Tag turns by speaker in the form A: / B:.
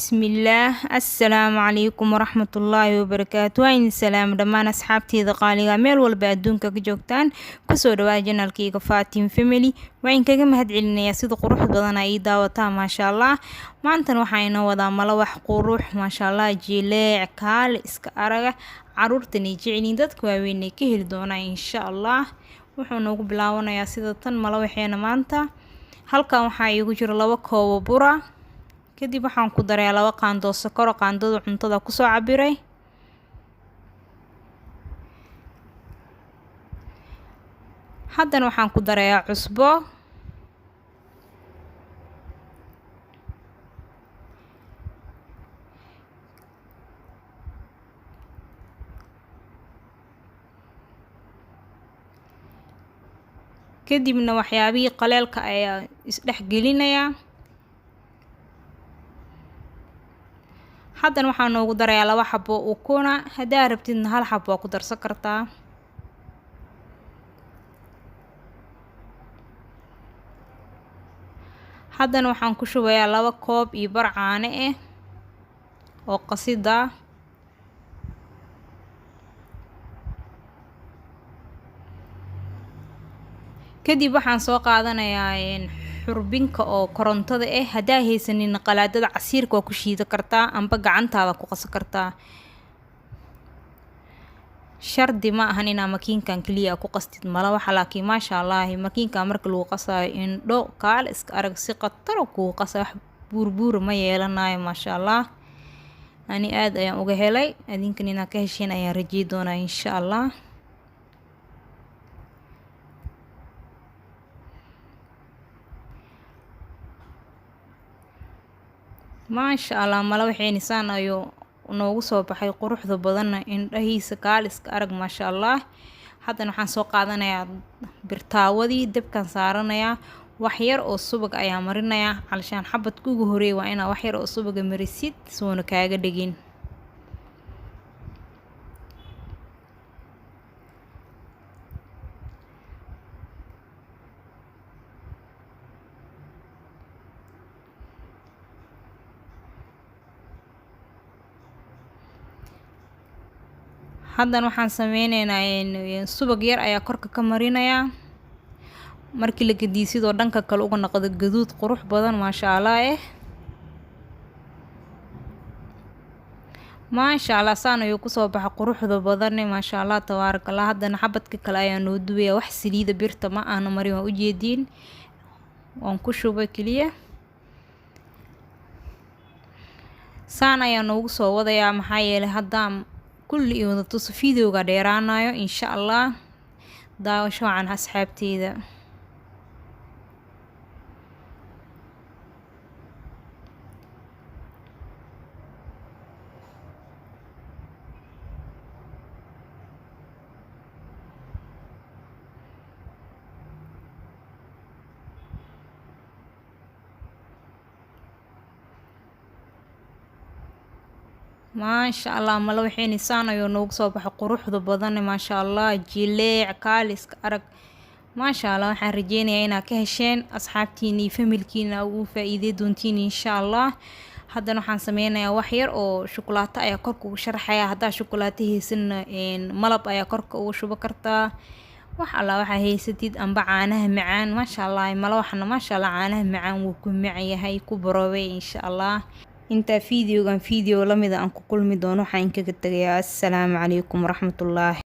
A: Bismillah, assalaamu calaykum waraxmatullaahi wabarakaatu. Waan salaam dhammaan asxaabteyda qaaliga meel walba adduunka ka joogtaan. Kusoo dhawaada channelkayga Fatim Family. Waan kaga mahadcelinayaa sida quruxda badan ay daawataan maasha Allah. Maantana waxaan inoo wadaa malawax qurux maasha Allah, jileec kaal iska araga. Caruurtani jeceliin dadka waaweyn ay ka heli doonaan insha Allah. Wuxuu noogu bilaawanayaa sida tan malawaxeena maanta. Halkan waxaa iigu jira 2 koob bura. kadib waxaan ku daray 2 qaando sokor qaandada cuntada ku soo cabiray. haddana waxaan ku darayaa cusbo. kadibna waxyaabihii qaleelka ayaa isdhex gelinayaa. haddana waxaan noogu darayaa 2 xabo ukuna. hadaa rabtidna 1 xabo waa ku darsan kartaa. haddana waxaan ku shubayaa 2 koob iyo bar caano oo qasida. kadib waxaan soo qaadanayaa xurbinka oo korontada hadaa haysanin qalaadada casiirka waa ku shiida kartaa amba gacantaada ku qasan kartaa. shardi ma ahan inaa makiinkan kaliya ku qastid malawaxa, laakiin maasha Allah makiinka marka lagu qasayo indho kaal iska arag si qatar ku qasa wax buurbuur ma yeelanayo maasha Allah. ani aad ayaan uga helay, adinkan inaa ka hesheen ayaan rajay doonaa insha Allah. maasha Allah malawaxeeni saan ayuu noogu soo baxay quruxda badan indhahiisa kaal iska arag maasha Allah. haddana waxaan soo qaadanayaa birtaawadii dabkan saaranayaa. wax yar oo subag ayaa marinayaa calashaan xabadka ugu horeey waa inaa wax yar oo subaga marisid soona kaaga dhigin. haddana waxaan sameynaynaa subag yar ayaa korka ka marinayaa. markii la gadiyo sidoo dhanka kale uga noqdo gaduud qurux badan maasha Allah maasha Allah saan ayuu ku soo baxay quruxda badan maasha Allah tabaarakallah. haddana xabadka kale ayaa noo dubayaa. wax saliida birta ma aana marin waa u jeediin, waan ku shubay kaliya. saan ayaa noogu soo wadayaa maxaa yeelay haddaan kulli iyo wada tuso videoga dheeraanayo insha Allah. daawasho wacan asxaabteyda. maasha Allah malawaxeeni saan ayuu noogu soo baxay quruxda badan maasha Allah, jileec kaal iska arag maasha Allah. waxaan rajeynayaa inaa ka hesheen asxaabtiina iyo familkiina ugu faa'iiday doontiin insha Allah. haddana waxaan sameynayaa wax yar oo shukulaato ayaa korka ugu sharaxayaa. haddaa shukulaato haysanna malab ayaa korka ugu shuba kartaa. wax Allah waxaa haysatid amba caanaha macaan maasha Allah. malawaxna maasha Allah caanaha macaan wuu ku macaan yahay, ku baroobay insha Allah. inta video lamida aan ku kulmi doono waxaan kaga tagayaa. assalaamu calaykum waraxmatullaahi